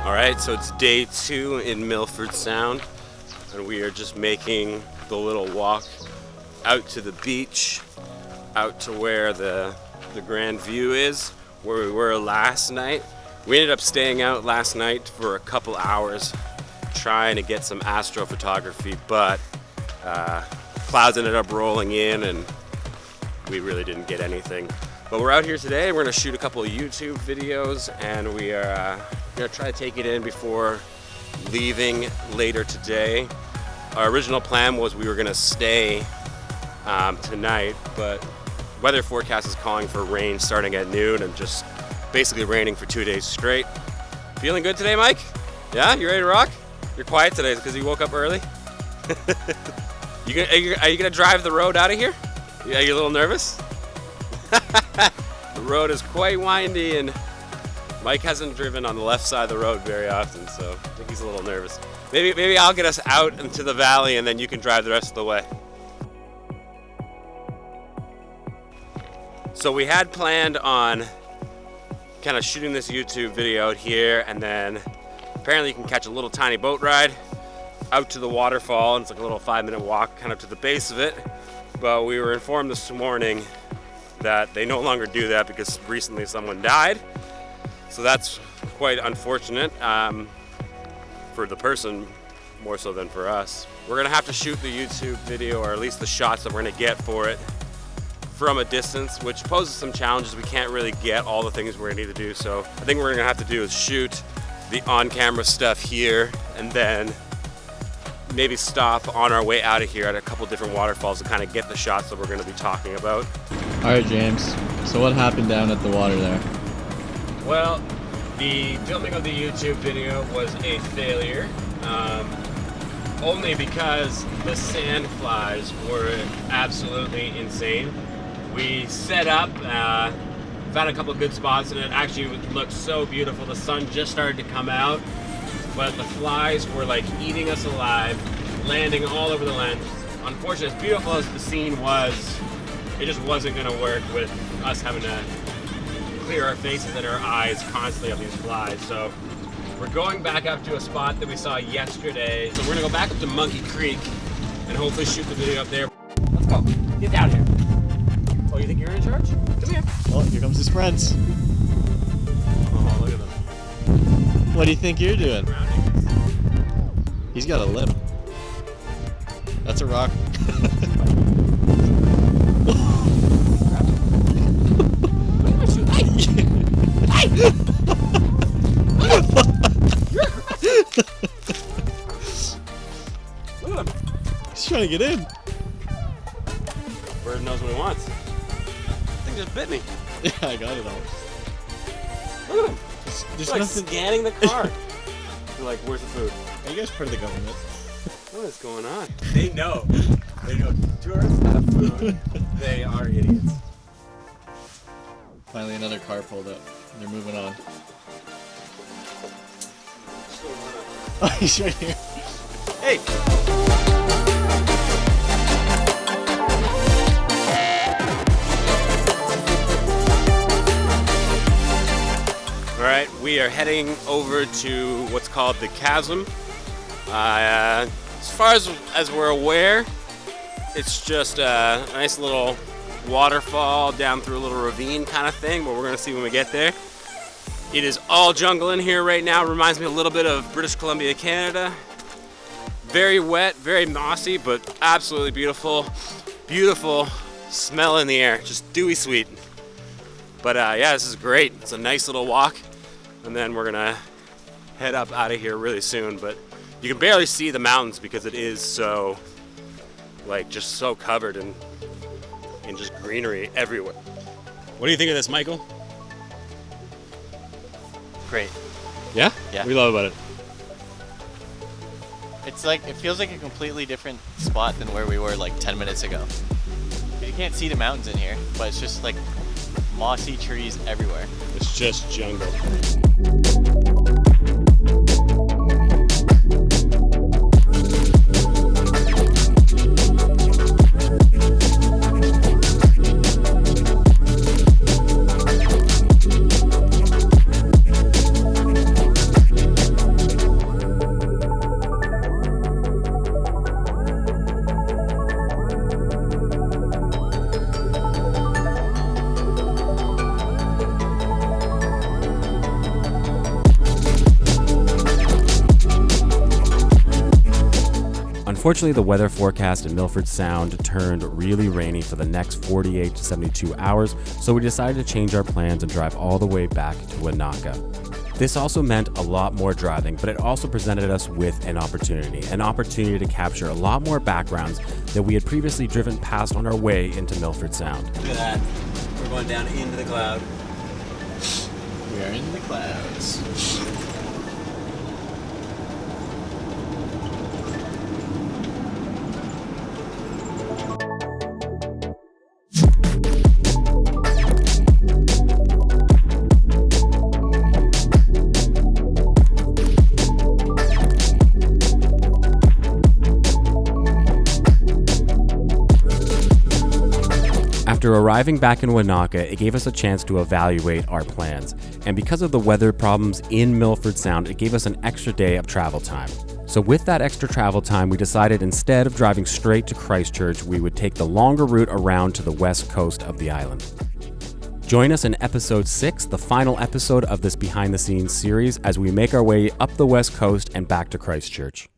Alright, so it's day 2 in Milford Sound, and we are just making the little walk out to the beach, out to where the grand view is, where we were last night. We ended up staying out last night for a couple hours trying to get some astrophotography, but clouds ended up rolling in and we really didn't get anything. But we're out here today. We're gonna shoot a couple of YouTube videos, and we are gonna try to take it in before leaving later today. Our original plan was we were gonna stay tonight, but weather forecast is calling for rain starting at noon and just basically raining for 2 days straight. Feeling good today, Mike? Yeah, you ready to rock? You're quiet today because you woke up early? Are you gonna drive the road out of here? Yeah, you a little nervous? The road is quite windy, and Mike hasn't driven on the left side of the road very often, so I think he's a little nervous. Maybe I'll get us out into the valley and then you can drive the rest of the way. So we had planned on kind of shooting this YouTube video out here, and then apparently you can catch a little tiny boat ride out to the waterfall, and it's like a little 5-minute walk kind of to the base of it. But we were informed this morning that they no longer do that because recently someone died. So that's quite unfortunate for the person more so than for us. We're gonna have to shoot the YouTube video, or at least the shots that we're gonna get for it, from a distance, which poses some challenges. We can't really get all the things we're gonna need to do. So I think what we're gonna have to do is shoot the on-camera stuff here, and then maybe stop on our way out of here at a couple different waterfalls to kind of get the shots that we're going to be talking about. All right, James. So what happened down at the water there? Well, the filming of the YouTube video was a failure, only because the sand flies were absolutely insane. We set up, found a couple of good spots, and it actually looked so beautiful. The sun just started to come out, but the flies were like eating us alive, landing all over the lens. Unfortunately, as beautiful as the scene was, it just wasn't gonna work with us having to clear our faces and our eyes constantly of these flies. So we're going back up to a spot that we saw yesterday. So we're gonna go back up to Monkey Creek and hopefully shoot the video up there. Let's go, get down here. Oh, you think you're in charge? Come here. Oh, here comes his friends. Oh, look at them. What do you think you're doing? He's got a limp. That's a rock. Look at him. He's trying to get in. Bird knows what he wants. I think just bit me. Yeah, I got it all. Look at him. There's Like nothing. scanning the car. They're like, where's the food? Are you guys part of the government? What is going on? They know. They know tourists have food. They are idiots. Finally, another car pulled up. They're moving on. Oh, he's right here. Hey! Alright, we are heading over to what's called the Chasm. As far as we're aware, it's just a nice little waterfall down through a little ravine kind of thing, but we're gonna see when we get there. It is all jungle in here right now. Reminds me a little bit of British Columbia, Canada. Very wet, very mossy, but absolutely beautiful. Beautiful smell in the air, just dewy sweet. But yeah, this is great. It's a nice little walk, and then we're gonna head up out of here really soon. But you can barely see the mountains because it is so, like, just so covered in just greenery everywhere. What do you think of this, Michael? Great. Yeah? Yeah. What do you love about it? It's like, it feels like a completely different spot than where we were like 10 minutes ago. You can't see the mountains in here, but it's just like mossy trees everywhere. It's just jungle. Unfortunately, the weather forecast in Milford Sound turned really rainy for the next 48 to 72 hours, so we decided to change our plans and drive all the way back to Wanaka. This also meant a lot more driving, but it also presented us with an opportunity to capture a lot more backgrounds that we had previously driven past on our way into Milford Sound. Look at that. We're going down into the cloud. We are in the clouds. After arriving back in Wanaka, it gave us a chance to evaluate our plans. And because of the weather problems in Milford Sound, it gave us an extra day of travel time. So with that extra travel time, we decided instead of driving straight to Christchurch, we would take the longer route around to the west coast of the island. Join us in episode 6, the final episode of this behind the scenes series, as we make our way up the west coast and back to Christchurch.